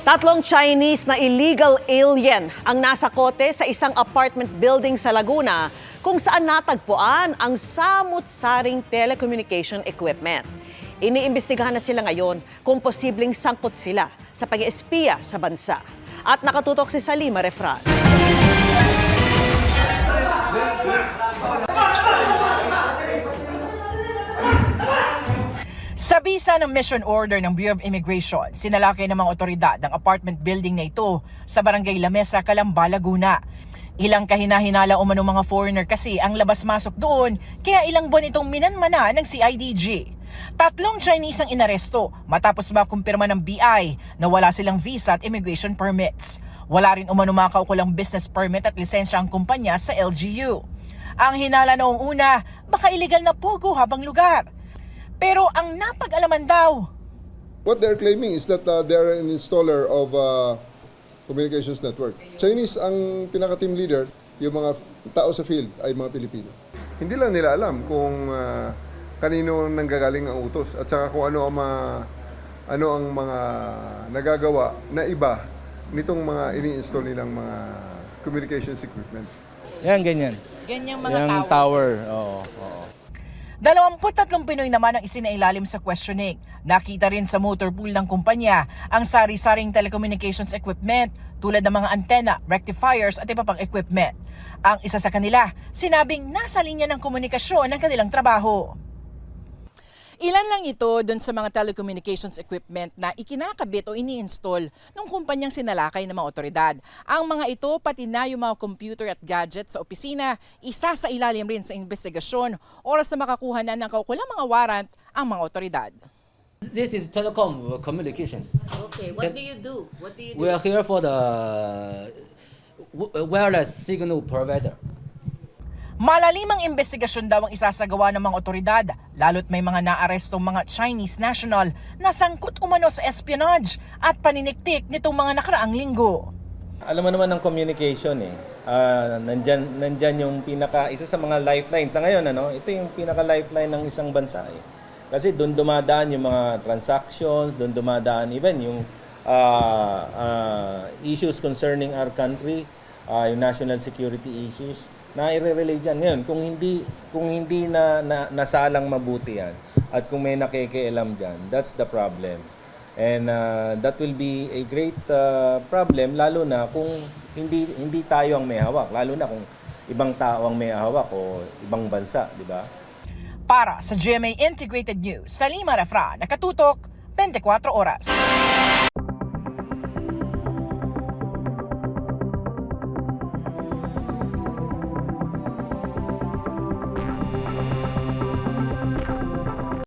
Tatlong Chinese na illegal alien ang nasa kote sa isang apartment building sa Laguna kung saan natagpuan ang samut-saring telecommunication equipment. Iniimbestigahan na sila ngayon kung posibleng sangkot sila sa pag-espiya sa bansa. At nakatutok si Salima Refran. Sa bisa ng mission order ng Bureau of Immigration, sinalakay ng mga otoridad ang apartment building na ito sa Barangay Lamesa, Calamba, Laguna. Ilang kahina-hinala umano mga foreigner kasi ang labas-masok doon, kaya ilang buwan itong minanmana ng CIDG. Tatlong Chinese ang inaresto matapos makumpirma ng BI na wala silang visa at immigration permits. Wala rin umano mga kaukulang business permit at lisensya ang kumpanya sa LGU. Ang hinala noong una, baka illegal na pogo habang lugar. Pero ang napag-alaman daw, what they're claiming is that they're an installer of communications network. Chinese ang pinaka-team leader, yung mga tao sa field ay mga Pilipino. Hindi lang nila alam kung kanino nanggagaling ang utos at saka kung ano ang mga nagagawa na iba nitong mga ini-install nilang mga communications equipment. Yan, ganyan. ganyang mga Yung tower. Oo. 23 Pinoy naman ang isinailalim sa questioning. Nakita rin sa motor pool ng kumpanya ang sari-saring telecommunications equipment tulad ng mga antena, rectifiers at iba pang equipment. Ang isa sa kanila, sinabing nasa linya ng komunikasyon ng kanilang trabaho. Ilan lang ito doon sa mga telecommunications equipment na ikinakabit o ini-install ng kumpanyang sinalakay ng mga otoridad. Ang mga ito, pati na yung mga computer at gadgets sa opisina, isa sa ilalim rin sa investigasyon oras na makakuha na ng kaukulang mga warrant ang mga otoridad. This is telecom communications. Okay, what do you do? What do you do? We are here for the wireless signal provider. Malalimang investigasyon daw ang isasagawa ng mga otoridad, lalo't may mga naarestong mga Chinese national na sangkot umano sa espionage at paniniktik nitong mga nakaraang linggo. Alam mo naman ng communication nandyan yung isa sa mga lifeline. Sa ngayon, ito yung pinaka-lifeline ng isang bansa. Kasi doon dumadaan yung mga transactions, doon dumadaan even yung issues concerning our country, yung national security issues, na i-relay dyan. Ngayon, kung hindi nasalang mabuti yan, at kung may nakikialam dyan, that's the problem. And that will be a great problem, lalo na kung hindi tayo ang may hawak, lalo na kung ibang tao ang may hawak o ibang bansa, di ba? Para sa GMA Integrated News, Salima Refran, nakatutok 24 oras.